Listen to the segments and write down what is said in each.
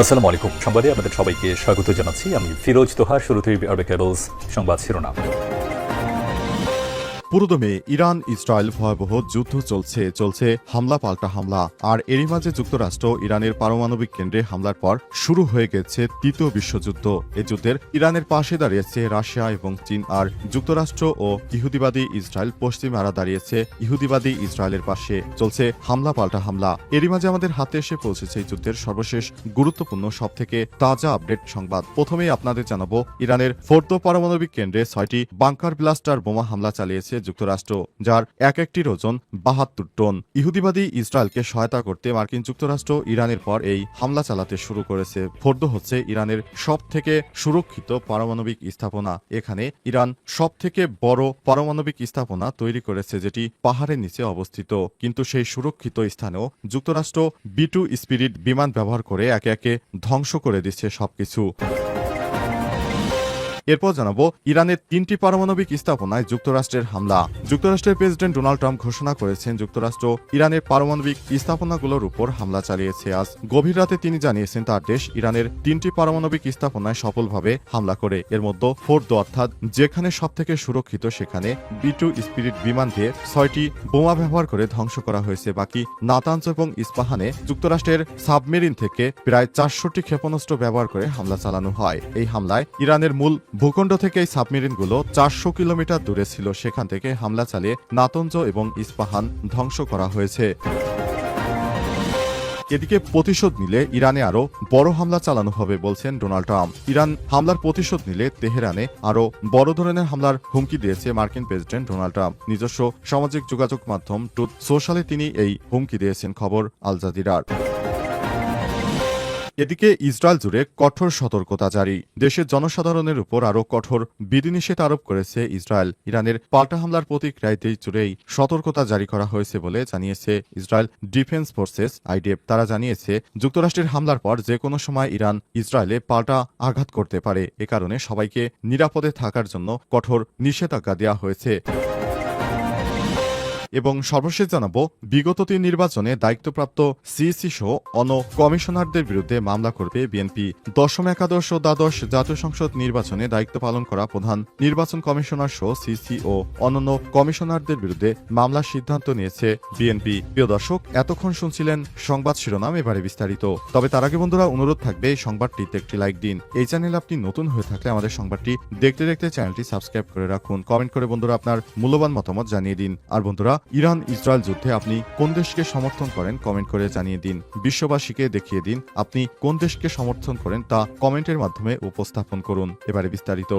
আসসালামু আলাইকুম। সংবাদে আমাদের সবাইকে স্বাগত জানাচ্ছি। আমি ফিরোজ তোহা। শুরুতেই আরবে কেবলস সংবাদ শিরোনাম। পুরোদমে ইরান ইসরায়েল ভয়াবহ যুদ্ধ চলছে হামলা পাল্টা হামলা। আর এরই মাঝে যুক্তরাষ্ট্র ইরানের পারমাণবিক কেন্দ্রে হামলার পর শুরু হয়ে গেছে তৃতীয় বিশ্বযুদ্ধ। এই যুদ্ধের ইরানের পাশে দাঁড়িয়েছে রাশিয়া এবং চীন, আর যুক্তরাষ্ট্র ও ইহুদিবাদী ইসরায়েল পশ্চিমারা দাঁড়িয়েছে ইহুদিবাদী ইসরায়েলের পাশে। চলছে হামলা পাল্টা হামলা। এরই মাঝে আমাদের হাতে এসে পৌঁছেছে এই যুদ্ধের সর্বশেষ গুরুত্বপূর্ণ সবথেকে তাজা আপডেট সংবাদ। প্রথমেই আপনাদের জানাবো, ইরানের ফোর্দো পারমাণবিক কেন্দ্রে 6টি বাংকার ব্লাস্টার বোমা হামলা চালিয়েছে যুক্তরাষ্ট্র, যার এক একটির ওজন 72 টন। ইহুদিবাদী ইসরায়েলকে সহায়তা করতে মার্কিন যুক্তরাষ্ট্র ইরানের পর এই হামলা চালাতে শুরু করেছে। ফোর্দো হচ্ছে ইরানের সব থেকে সুরক্ষিত পারমাণবিক স্থাপনা। এখানে ইরান সব থেকে বড় পারমাণবিক স্থাপনা তৈরি করেছে, যেটি পাহাড়ের নিচে অবস্থিত। কিন্তু সেই সুরক্ষিত স্থানেও যুক্তরাষ্ট্র B-2 স্পিরিট বিমান ব্যবহার করে একে একে ধ্বংস করে দিচ্ছে সবকিছু। এরপর জানাবো, ইরানের 3টি পারমাণবিক স্থাপনায় যুক্তরাষ্ট্রের হামলা। যুক্তরাষ্ট্রের প্রেসিডেন্ট ডোনাল্ড ট্রাম্প ঘোষণা করেছেন, যুক্তরাষ্ট্র ইরানের পারমাণবিক স্থাপনাগুলোর উপর হামলা চালিয়েছে। আজ গভীর রাতে তিনি জানিয়েছেন, তার দেশ ইরানের 3টি পারমাণবিক স্থাপনায় সফলভাবে হামলা করে। এর মধ্যে ফোর্দো, অর্থাৎ যেখানে সবথেকে সুরক্ষিত, সেখানে B-2 স্পিরিট বিমান দিয়ে 6টি বোমা ব্যবহার করে ধ্বংস করা হয়েছে। বাকি নাতানজ এবং ইস্পাহানে যুক্তরাষ্ট্রের সাবমেরিন থেকে প্রায় 400টি ক্ষেপণাস্ত্র ব্যবহার করে হামলা চালানো হয়। এই হামলায় ইরানের মূল ভূখণ্ড থেকে এই সাবমেরিনগুলো 400 কিলোমিটার দূরে ছিল। সেখান থেকে হামলা চালিয়ে নাতঞ্জ এবং ইস্পাহান ধ্বংস করা হয়েছে। এদিকে প্রতিশোধ নিলে ইরানে আরও বড় হামলা চালানো হবে বলছেন ডোনাল্ড ট্রাম্প। ইরান হামলার প্রতিশোধ নিলে তেহরানে আরও বড় ধরনের হামলার হুমকি দিয়েছে মার্কিন প্রেসিডেন্ট ডোনাল্ড ট্রাম্প। নিজস্ব সামাজিক যোগাযোগ মাধ্যম ট্রুথ সোশ্যালে তিনি এই হুমকি দিয়েছেন, খবর আল জাজিরার। এদিকে ইসরায়েল জুড়ে কঠোর সতর্কতা জারি। দেশের জনসাধারণের উপর আরও কঠোর বিধিনিষেধ আরোপ করেছে ইসরায়েল। ইরানের পাল্টা হামলার প্রতিক্রিয়ায় দেশ জুড়েই সতর্কতা জারি করা হয়েছে বলে জানিয়েছে ইসরায়েল ডিফেন্স ফোর্সেস IDF। তারা জানিয়েছে, যুক্তরাষ্ট্রের হামলার পর যে কোনো সময় ইরান ইসরায়েলে পাল্টা আঘাত করতে পারে। এ কারণে সবাইকে নিরাপদে থাকার জন্য কঠোর নিষেধাজ্ঞা দেওয়া হয়েছে। এবং সর্বশেষ জানাবো, বিগত 3 নির্বাচনে দায়িত্বপ্রাপ্ত সিইসি সহ অন্য কমিশনারদের বিরুদ্ধে মামলা করবে বিএনপি। দশম, একাদশ ও দ্বাদশ জাতীয় সংসদ নির্বাচনে দায়িত্ব পালন করা প্রধান নির্বাচন কমিশনার সহ সিইসি ও অন্যান্য কমিশনারদের বিরুদ্ধে মামলার সিদ্ধান্ত নিয়েছে বিএনপি। প্রিয় দর্শক, এতক্ষণ শুনছিলেন সংবাদ শিরোনাম, এবারে বিস্তারিত। তবে তার আগে বন্ধুরা, অনুরোধ থাকবে এই সংবাদটিতে একটি লাইক দিন। এই চ্যানেলে আপনি নতুন হয়ে থাকলে আমাদের সংবাদটি দেখতে দেখতে চ্যানেলটি সাবস্ক্রাইব করে রাখুন। কমেন্ট করে বন্ধুরা আপনার মূল্যবান মতামত জানিয়ে দিন। আর বন্ধুরা, ইরান ইসরায়েল যুদ্ধে আপনি কোন দেশকে সমর্থন করেন কমেন্ট করে জানিয়ে দিন। বিশ্ববাসীকে দেখিয়ে দিন আপনি কোন দেশকে সমর্থন করেন, তা কমেন্টের মাধ্যমে উপস্থাপন করুন। এবারে বিস্তারিত।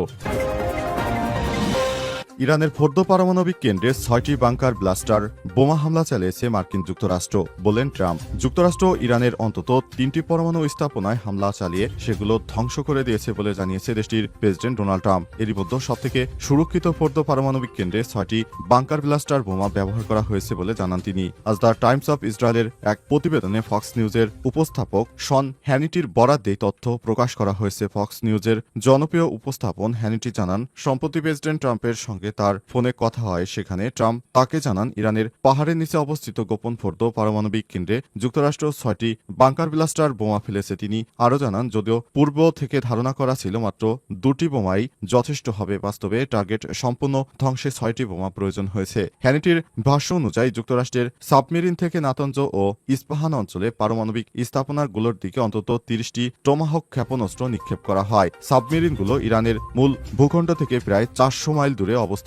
ইরানের ফোর্দো পারমাণবিক কেন্দ্রে 6টি বাংকার ব্লাস্টার বোমা হামলা চালিয়েছে মার্কিন যুক্তরাষ্ট্র, বললেন ট্রাম্প। যুক্তরাষ্ট্র ইরানের অন্তত 3টি পরমাণু স্থাপনায় হামলা চালিয়ে সেগুলো ধ্বংস করে দিয়েছে বলে জানিয়েছে দেশটির প্রেসিডেন্ট ডোনাল্ড ট্রাম্প। এরই মধ্যে সবথেকে সুরক্ষিত ফোর্দো পারমাণবিক কেন্দ্রে 6টি বাংকার ব্লাস্টার বোমা ব্যবহার করা হয়েছে বলে জানান তিনি। আজ দ্য টাইমস অফ ইসরায়েলের এক প্রতিবেদনে ফক্স নিউজের উপস্থাপক শন হ্যানিটির বরাত দিয়ে তথ্য প্রকাশ করা হয়েছে। ফক্স নিউজের জনপ্রিয় উপস্থাপন হ্যানিটি জানান, সম্প্রতি প্রেসিডেন্ট ট্রাম্পের সঙ্গে তার ফোনে কথা হয়। সেখানে ট্রাম্প তাকে জানান, ইরানের পাহাড়ের নিচে অবস্থিত গোপন ফোর্দো পারমাণবিক কেন্দ্রে যুক্তরাষ্ট্র 6টি বাংকার ব্লাস্টার বোমা ফেলেছে। তিনি আরও জানান, যদিও পূর্ব থেকে ধারণা করা ছিল মাত্র 2টি বোমাই যথেষ্ট হবে, বাস্তবে টার্গেট সম্পূর্ণ ধ্বংসে 6টি বোমা প্রয়োজন হয়েছে। হ্যানিটির ভাষ্য অনুযায়ী যুক্তরাষ্ট্রের সাবমেরিন থেকে নাতঞ্জ ও ইস্পাহান অঞ্চলে পারমাণবিক স্থাপনাগুলোর দিকে অন্তত 30টি টোমাহক ক্ষেপণাস্ত্র নিক্ষেপ করা হয়। সাবমেরিনগুলো ইরানের মূল ভূখণ্ড থেকে প্রায় 400 মাইল দূরে অবস্থিত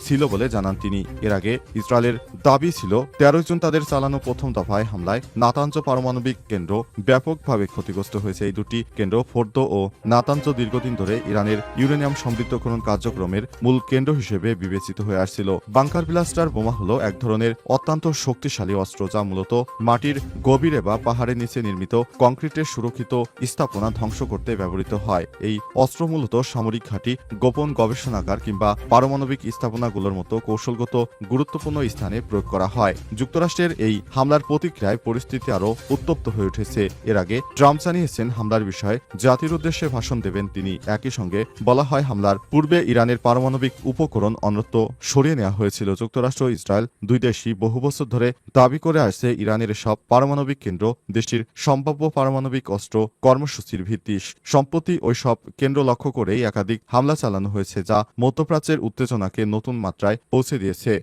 ছিল বলে জানান তিনি। এর আগে ইসরায়েলের দাবি ছিল 13 জুন তাদের চালানো প্রথম দফায় হামলায় নাতাঞ্জ পারমাণবিক কেন্দ্র ব্যাপকভাবে ক্ষতিগ্রস্ত হয়েছে। এই দুটি কেন্দ্র ফোর্দো ও নাতাঞ্জ দীর্ঘদিন ধরে ইরানের ইউরেনিয়াম সমৃদ্ধকরণ কার্যক্রমের মূল কেন্দ্র হিসেবে বিবেচিত হয়ে আসছিল। বাংকার ব্লাস্টার বোমা হলো এক ধরনের অত্যন্ত শক্তিশালী অস্ত্র, যা মূলত মাটির গভীরে বা পাহাড়ের নিচে নির্মিত কংক্রিটের সুরক্ষিত স্থাপনা ধ্বংস করতে ব্যবহৃত হয়। এই অস্ত্র মূলত সামরিক ঘাঁটি, গোপন গবেষণাগার কিংবা পারমাণবিক পারমাণবিক স্থাপনাগুলোর মতো কৌশলগত গুরুত্বপূর্ণ স্থানে প্রয়োগ করা হয়। যুক্তরাষ্ট্রের এই হামলার প্রতিক্রিয়ায় পরিস্থিতি আরও উত্তপ্ত হয়ে উঠেছে। এর আগে ট্রাম্প জানিয়েছেন হামলার বিষয়ে জাতির উদ্দেশ্যে ভাষণ দেবেন তিনি। একই সঙ্গে বলা হয় হামলার পূর্বে ইরানের পারমাণবিক উপকরণ অন্যত্র সরিয়ে নেওয়া হয়েছিল। যুক্তরাষ্ট্র ও ইসরায়েল দুই দেশই বহু বছর ধরে দাবি করে আসছে ইরানের সব পারমাণবিক কেন্দ্র দেশটির সম্ভাব্য পারমাণবিক অস্ত্র কর্মসূচির ভিত্তি। সম্প্রতি ওই সব কেন্দ্র লক্ষ্য করেই একাধিক হামলা চালানো হয়েছে, যা মধ্যপ্রাচ্যের উত্তেজনাকে নতুন মাত্রায় পৌঁছে দিয়েছে।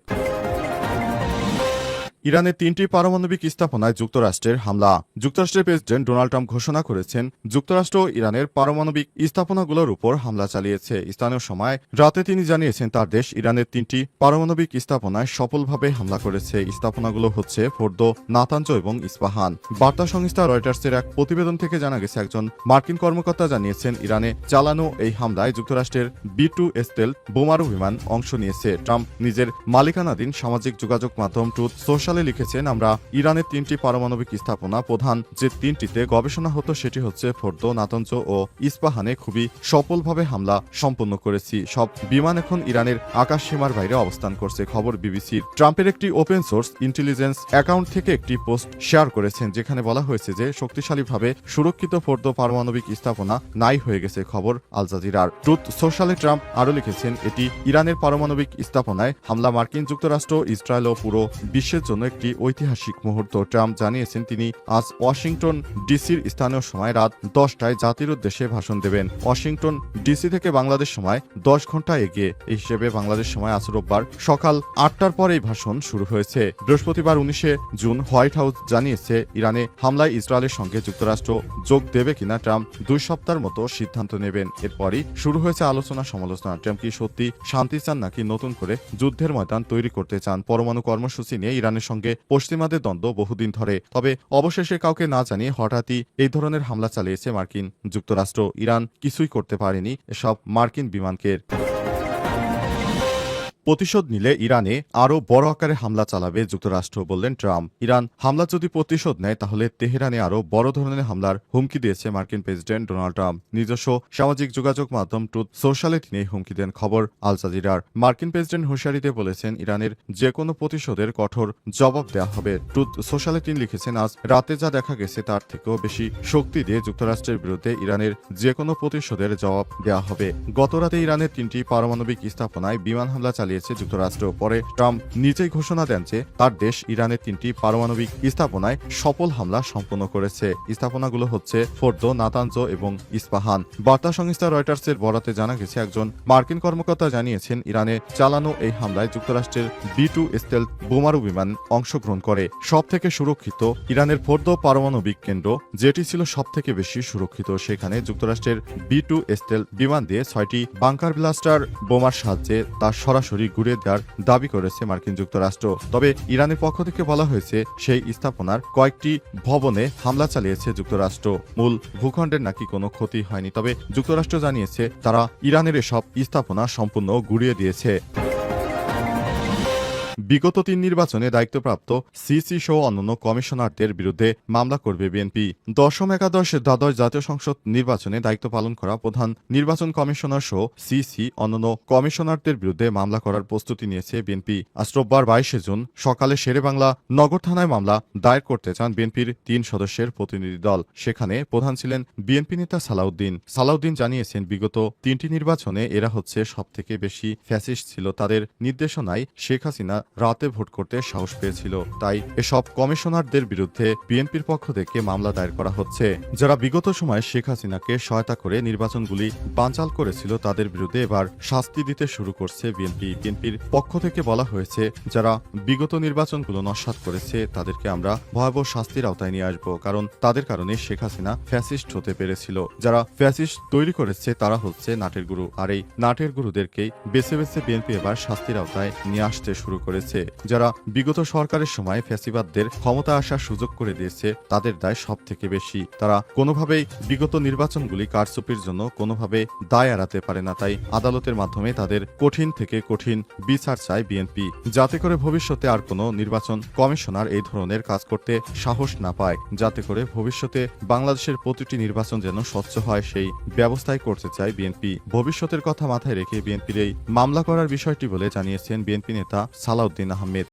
ইরানের 3টি পারমাণবিক স্থাপনায় যুক্তরাষ্ট্রের হামলা। যুক্তরাষ্ট্রের প্রেসিডেন্ট ডোনাল্ড ট্রাম্প ঘোষণা করেছেন যুক্তরাষ্ট্র ইরানের পারমাণবিক স্থাপনাগুলোর উপর হামলা চালিয়েছে। স্থানীয় সময় রাতে তিনি জানিয়েছেন তার দেশ ইরানের 3টি পারমাণবিক স্থাপনায় সফলভাবে হামলা করেছে। স্থাপনাগুলো হচ্ছে ফোর্দো, নাতাঞ্জ এবং ইস্পাহান। বার্তা সংস্থা রয়টার্সের এক প্রতিবেদন থেকে জানা গেছে একজন মার্কিন কর্মকর্তা জানিয়েছেন ইরানে চালানো এই হামলায় যুক্তরাষ্ট্রের B-2 স্টেলথ বোমারু বিমান অংশ নিয়েছে। ট্রাম্প নিজের মালিকানাধীন সামাজিক যোগাযোগ মাধ্যম ট্রুথ সোশ্যাল লিখেছেন, আমরা ইরানের 3টি পারমাণবিক স্থাপনা প্রধান যে 3টিতে গবেষণা হতো সেটি হচ্ছে ফোর্দো, নাতাঞ্জ ও ইস্পাহানে খুবই সফলভাবে হামলা সম্পন্ন করেছি। সব বিমান এখন ইরানের আকাশ সীমার বাইরে অবস্থান করছে। খবর বিবিসির। ট্রাম্পের একটি ওপেন সোর্স ইন্টেলিজেন্স অ্যাকাউন্ট থেকে একটি পোস্ট শেয়ার করেছেন যেখানে বলা হয়েছে যে শক্তিশালীভাবে সুরক্ষিত ফোর্দো পারমাণবিক স্থাপনা নাই হয়ে গেছে। খবর আল জাজিরার। ট্রুথ সোশ্যালে ট্রাম্প আরও লিখেছেন, এটি ইরানের পারমাণবিক স্থাপনায় হামলা মার্কিন যুক্তরাষ্ট্র, ইসরায়েল ও পুরো বিশ্বের জন্য একটি ঐতিহাসিক মুহূর্ত। ট্রাম্প জানিয়েছেন তিনি আজ ওয়াশিংটন ডিসির স্থানীয় সময় রাত 10টায় জাতির উদ্দেশ্যে ভাষণ দেবেন। ওয়াশিংটন ডিসি থেকে বাংলাদেশ সময় 10 ঘন্টা এগিয়ে। এই হিসেবে বাংলাদেশ সময় আজ রোববার সকাল 8টার পর এই ভাষণ শুরু হয়েছে। বৃহস্পতিবার 19শে জুন হোয়াইট হাউস জানিয়েছে ইরানে হামলায় ইসরায়েলের সঙ্গে যুক্তরাষ্ট্র যোগ দেবে কিনা ট্রাম্প 2 সপ্তাহের মতো সিদ্ধান্ত নেবেন। এরপরই শুরু হয়েছে আলোচনা সমালোচনা। ট্রাম্প কি সত্যি শান্তি চান নাকি নতুন করে যুদ্ধের ময়দান তৈরি করতে চান? পরমাণু কর্মসূচি নিয়ে ইরানের সঙ্গে পশ্চিমাদের দ্বন্দ্ব বহুদিন ধরে। তবে অবশেষে কাউকে না জানিয়ে হঠাৎই এই ধরনের হামলা চালিয়েছে মার্কিন যুক্তরাষ্ট্র। ইরান কিছুই করতে পারেনি এসব মার্কিন বিমানকে। প্রতিশোধ নিলে ইরানে আরও বড় আকারে হামলা চালাবে যুক্তরাষ্ট্র, বললেন ট্রাম্প। ইরান হামলা যদি প্রতিশোধ নেয় তাহলে তেহরানে আরও বড় ধরনের হামলার হুমকি দিয়েছে মার্কিন প্রেসিডেন্ট ডোনাল্ড ট্রাম্প। নিজস্ব সামাজিক যোগাযোগ মাধ্যম ট্রুথ সোশ্যালে তিনি এই হুমকি দেন। খবর আল জাজিরার। মার্কিন প্রেসিডেন্ট হুঁশিয়ারিতে বলেছেন ইরানের যে কোনো প্রতিশোধের কঠোর জবাব দেওয়া হবে। ট্রুথ সোশ্যালে তিনি লিখেছেন, আজ রাতে যা দেখা গেছে তার থেকেও বেশি শক্তি দিয়ে যুক্তরাষ্ট্রের বিরুদ্ধে ইরানের যে কোনো প্রতিশোধের জবাব দেওয়া হবে। গতরাতে ইরানের 3টি পারমাণবিক স্থাপনায় বিমান হামলা চালিয়ে যুক্তরাষ্ট্র। পরে ট্রাম্প নিজেই ঘোষণা দেন যে তার দেশ ইরানের 3টি পারমাণবিক স্থাপনায় সফল হামলা সম্পন্ন করেছে। স্থাপনাগুলো হচ্ছে ফোর্দো, নাতাঞ্জ এবং ইস্পাহান। বার্তা সংস্থা রয়টার্সের বরাতে জানা গেছে একজন মার্কিন কর্মকর্তা জানিয়েছেন ইরানে চালানো এই হামলায় যুক্তরাষ্ট্রের B-2 স্টেলথ বোমারু বিমান অংশগ্রহণ করে। সব থেকে সুরক্ষিত ইরানের ফোর্দো পারমাণবিক কেন্দ্র, যেটি ছিল সব থেকে বেশি সুরক্ষিত, সেখানে যুক্তরাষ্ট্রের B-2 স্টেলথ বিমান দিয়ে 6টি বাংকার ব্লাস্টার বোমার সাহায্যে তা সরাসরি ঘুরিয়ে দেওয়ার দাবি করেছে মার্কিন যুক্তরাষ্ট্র। তবে ইরানের পক্ষ থেকে বলা হয়েছে সেই স্থাপনার কয়েকটি ভবনে হামলা চালিয়েছে যুক্তরাষ্ট্র। মূল ভূখণ্ডের নাকি কোনো ক্ষতি হয়নি। তবে যুক্তরাষ্ট্র জানিয়েছে তারা ইরানের এসব স্থাপনা সম্পূর্ণ গুড়িয়ে দিয়েছে। বিগত 3 নির্বাচনে দায়িত্বপ্রাপ্ত সিসি সহ অন্যান্য কমিশনারদের বিরুদ্ধে মামলা করবে বিএনপি। দশম, একাদশ, দ্বাদশ জাতীয় সংসদ নির্বাচনে দায়িত্ব পালন করা প্রধান নির্বাচন কমিশনার সহ সিসি অন্যান্য কমিশনারদের বিরুদ্ধে মামলা করার প্রস্তুতি নিয়েছে বিএনপি। আজ রোববার 22শে জুন সকালে শেরেবাংলা নগর থানায় মামলা দায়ের করতে চান বিএনপির 3 সদস্যের প্রতিনিধি দল। সেখানে প্রধান ছিলেন বিএনপি নেতা সালাউদ্দিন। সালাউদ্দিন জানিয়েছেন বিগত 3টি নির্বাচনে এরা হচ্ছে সবথেকে বেশি ফ্যাসিস্ট ছিল। তাদের নির্দেশনায় শেখ হাসিনা রাতে ভোট করতে সাহস পেয়েছিল। তাই এসব কমিশনারদের বিরুদ্ধে বিএনপির পক্ষ থেকে মামলা দায়ের করা হচ্ছে। যারা বিগত সময়ে শেখ হাসিনাকে সহায়তা করে নির্বাচনগুলি বানচাল করেছিল তাদের বিরুদ্ধে এবার শাস্তি দিতে শুরু করছে বিএনপি। বিএনপির পক্ষ থেকে বলা হয়েছে যারা বিগত নির্বাচনগুলো নস্যাৎ করেছে তাদেরকে আমরা ভয়াবহ শাস্তির আওতায় নিয়ে আসবো, কারণ তাদের কারণে শেখ হাসিনা ফ্যাসিস্ট হতে পেরেছিল। যারা ফ্যাসিস্ট তৈরি করেছে তারা হচ্ছে নাটের গুরু, আর এই নাটের গুরুদেরকেই বেছে বেছে বিএনপি এবার শাস্তির আওতায় নিয়ে আসতে শুরু করে। করেছে। যারা বিগত সরকারের সময় ফ্যাসিবাদদের ক্ষমতা আসার সুযোগ করে দিয়েছে তাদের দায় সব থেকে বেশি। তারা কোনোভাবেই বিগত নির্বাচনগুলি কারচুপির জন্য কোনোভাবে দায় এড়াতে পারে না। তাই আদালতের মাধ্যমে তাদের কঠিন থেকে কঠিন বিচার চায় বিএনপি, যাতে করে ভবিষ্যতে আর কোনো নির্বাচন কমিশনার এই ধরনের কাজ করতে সাহস না পায়, যাতে করে ভবিষ্যতে বাংলাদেশের প্রতিটি নির্বাচন যেন স্বচ্ছ হয় সেই ব্যবস্থাই করতে চায় বিএনপি। ভবিষ্যতের কথা মাথায় রেখে বিএনপির এই মামলা করার বিষয়টি বলে জানিয়েছেন বিএনপি নেতা সালাউদ্দিন আহমেদ।